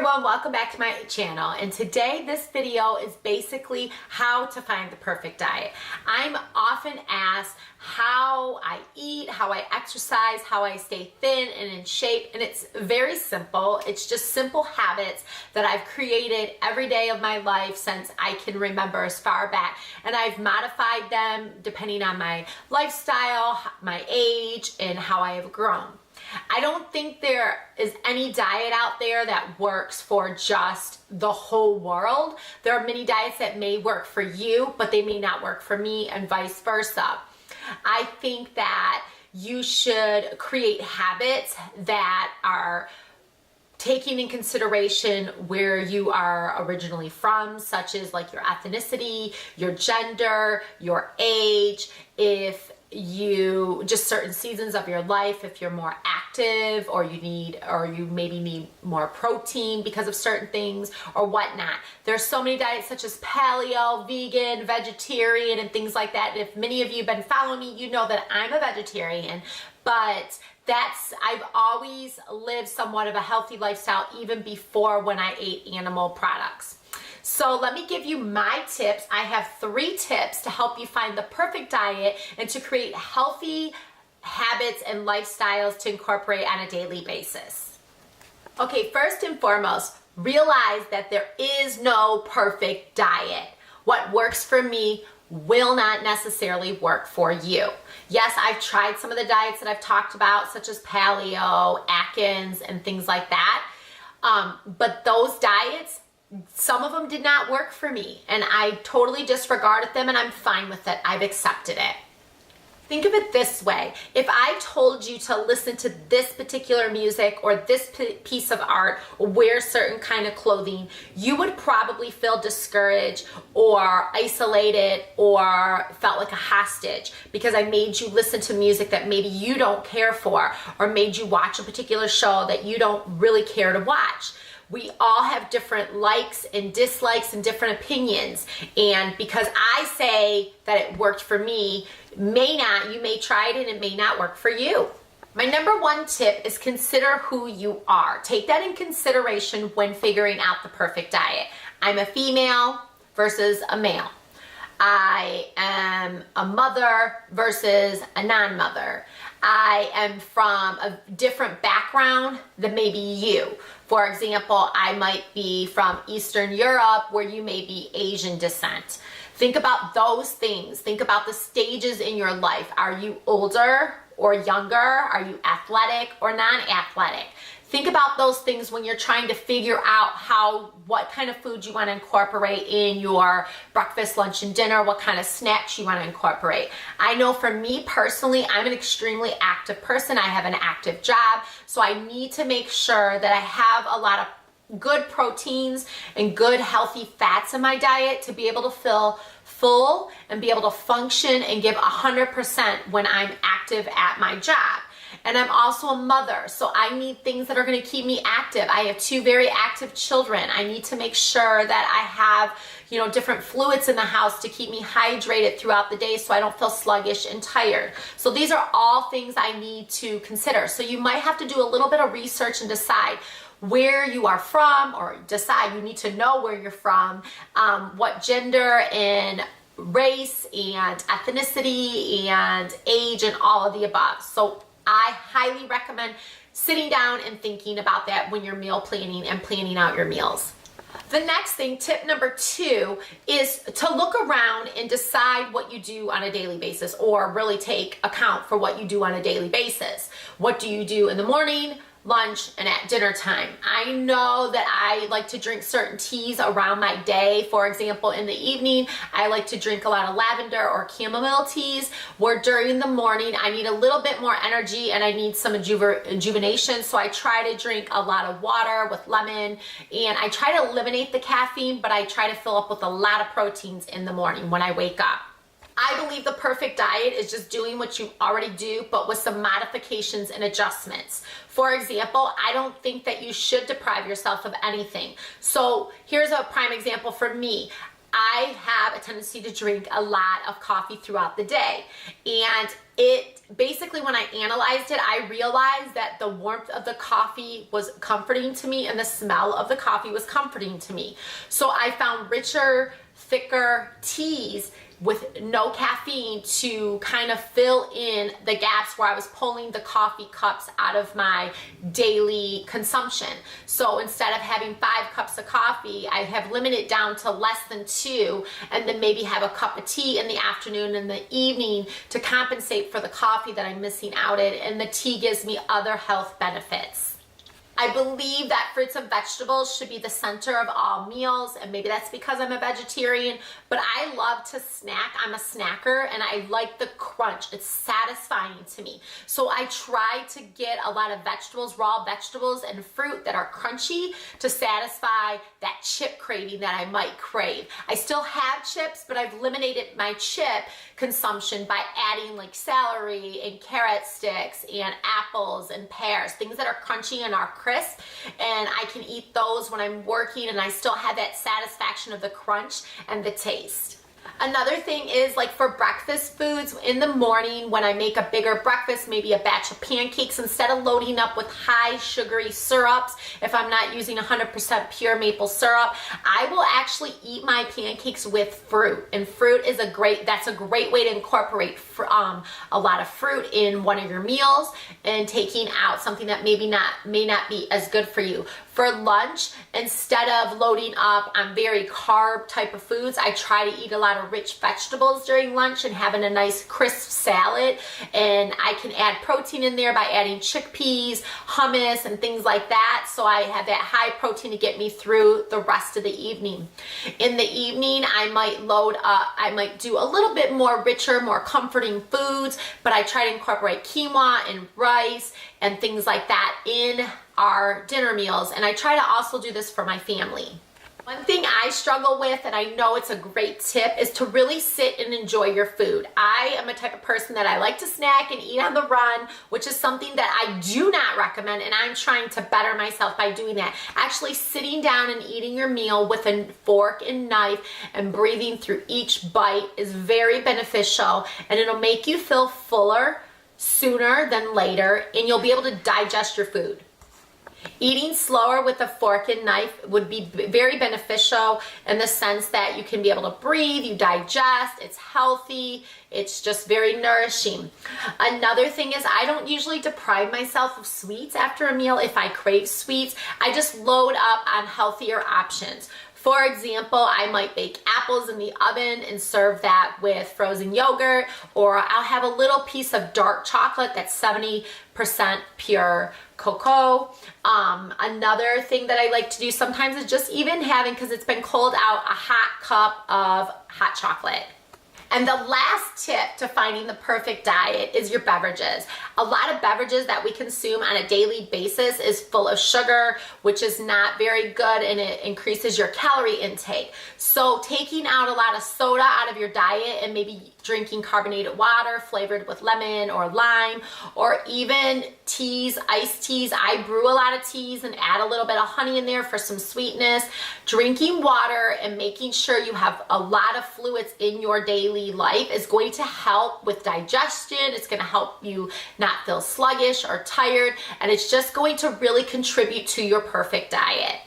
everyone, welcome back to my channel, and today this video is basically how to find the perfect diet. I'm often asked how I eat, how I exercise, how I stay thin and in shape, and it's very simple. It's just simple habits that I've created every day of my life since I can remember as far back, and I've modified them depending on my lifestyle, my age, and how I have grown. I don't think there is any diet out there that works for just the whole world. There are many diets that may work for you, but they may not work for me, and vice versa. I think that you should create habits that are taking in consideration where you are originally from, such as like your ethnicity, your gender, your age, if you just certain seasons of your life, if you're more active or you maybe need more protein because of certain things or whatnot. There's so many diets such as paleo, vegan, vegetarian, and things like that. If many of you have been following me, you know that I'm a vegetarian, but I've always lived somewhat of a healthy lifestyle even before when I ate animal products. So let me give you my tips. I have 3 tips to help you find the perfect diet and to create healthy habits and lifestyles to incorporate on a daily basis. Okay, first and foremost, realize that there is no perfect diet. What works for me will not necessarily work for you. Yes, I've tried some of the diets that I've talked about, such as Paleo, Atkins, and things like that. But those diets, some of them did not work for me, and I totally disregarded them, and I'm fine with it. I've accepted it. Think of it this way. If I told you to listen to this particular music or this piece of art or wear certain kind of clothing, you would probably feel discouraged or isolated or felt like a hostage because I made you listen to music that maybe you don't care for, or made you watch a particular show that you don't really care to watch. We all have different likes and dislikes and different opinions, and because I say that it worked for me, you may try it and it may not work for you. My number 1 tip is consider who you are. Take that in consideration when figuring out the perfect diet. I'm a female versus a male. I am a mother versus a non-mother. I am from a different background than maybe you. For example, I might be from Eastern Europe where you may be Asian descent. Think about those things. Think about the stages in your life. Are you older or younger? Are you athletic or non-athletic? Think about those things when you're trying to figure out what kind of food you want to incorporate in your breakfast, lunch, and dinner, what kind of snacks you want to incorporate. I know for me personally, I'm an extremely active person. I have an active job, so I need to make sure that I have a lot of good proteins and good healthy fats in my diet to be able to feel full and be able to function and give 100% when I'm active at my job. And I'm also a mother, so I need things that are going to keep me active. I have 2 very active children. I need to make sure that I have, different fluids in the house to keep me hydrated throughout the day so I don't feel sluggish and tired. So these are all things I need to consider. So you might have to do a little bit of research and decide where you are from, or you need to know where you're from, what gender and race and ethnicity and age and all of the above. So I highly recommend sitting down and thinking about that when you're meal planning and planning out your meals. The next thing, tip number 2, is to look around and decide what you do on a daily basis, or really take account for what you do on a daily basis. What do you do in the morning, lunch, and at dinner time? I know that I like to drink certain teas around my day. For example, in the evening, I like to drink a lot of lavender or chamomile teas, where during the morning, I need a little bit more energy and I need some rejuvenation. So I try to drink a lot of water with lemon, and I try to eliminate the caffeine, but I try to fill up with a lot of proteins in the morning when I wake up. I believe the perfect diet is just doing what you already do, but with some modifications and adjustments. For example, I don't think that you should deprive yourself of anything. So here's a prime example for me. I have a tendency to drink a lot of coffee throughout the day, and it basically, when I analyzed it, I realized that the warmth of the coffee was comforting to me and the smell of the coffee was comforting to me. So I found richer, thicker teas with no caffeine to kind of fill in the gaps where I was pulling the coffee cups out of my daily consumption. So instead of having 5 cups of coffee, I have limited down to less than 2, and then maybe have a cup of tea in the afternoon and the evening to compensate for the coffee that I'm missing out on, and the tea gives me other health benefits. I believe that fruits and vegetables should be the center of all meals, and maybe that's because I'm a vegetarian, but I love to snack. I'm a snacker, and I like the crunch. It's satisfying to me. So I try to get a lot of vegetables, raw vegetables and fruit that are crunchy to satisfy that chip craving that I might crave. I still have chips, but I've eliminated my chip consumption by adding like celery and carrot sticks and apples and pears, things that are crunchy and are crisp, and I can eat those when I'm working and I still have that satisfaction of the crunch and the taste. Another thing is, like, for breakfast foods in the morning, when I make a bigger breakfast, maybe a batch of pancakes, instead of loading up with high sugary syrups, if I'm not using 100% pure maple syrup, I will actually eat my pancakes with fruit. And fruit is that's a great way to incorporate a lot of fruit in one of your meals and taking out something that may not be as good for you. For lunch, instead of loading up on very carb type of foods, I try to eat a lot of rich vegetables during lunch and having a nice crisp salad. And I can add protein in there by adding chickpeas, hummus, and things like that. So I have that high protein to get me through the rest of the evening. In the evening, I might do a little bit more richer, more comforting foods, but I try to incorporate quinoa and rice and things like that in our dinner meals, and I try to also do this for my family. One thing I struggle with, and I know it's a great tip, is to really sit and enjoy your food. I am a type of person that I like to snack and eat on the run, which is something that I do not recommend, and I'm trying to better myself by doing that. Actually sitting down and eating your meal with a fork and knife and breathing through each bite is very beneficial, and it'll make you feel fuller sooner than later, and you'll be able to digest your food. Eating slower with a fork and knife would be very beneficial in the sense that you can be able to breathe, you digest, it's healthy, it's just very nourishing. Another thing is, I don't usually deprive myself of sweets after a meal. If I crave sweets, I just load up on healthier options. For example, I might bake apples in the oven and serve that with frozen yogurt, or I'll have a little piece of dark chocolate that's 70% pure cocoa. Another thing that I like to do sometimes is just even having, because it's been cold out, a hot cup of hot chocolate. And the last tip to finding the perfect diet is your beverages. A lot of beverages that we consume on a daily basis is full of sugar, which is not very good, and it increases your calorie intake. So taking out a lot of soda out of your diet and maybe drinking carbonated water flavored with lemon or lime, or even teas, iced teas. I brew a lot of teas and add a little bit of honey in there for some sweetness. Drinking water and making sure you have a lot of fluids in your daily life is going to help with digestion. It's going to help you not feel sluggish or tired, and it's just going to really contribute to your perfect diet.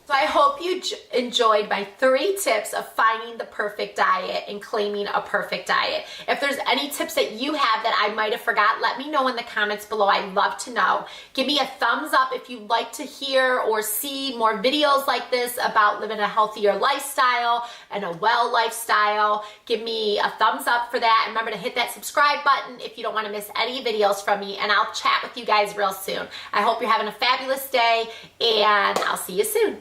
So I hope you enjoyed my 3 tips of finding the perfect diet and claiming a perfect diet. If there's any tips that you have that I might have forgot, let me know in the comments below. I'd love to know. Give me a thumbs up if you'd like to hear or see more videos like this about living a healthier lifestyle and a well lifestyle. Give me a thumbs up for that. And remember to hit that subscribe button if you don't want to miss any videos from me, and I'll chat with you guys real soon. I hope you're having a fabulous day, and I'll see you soon.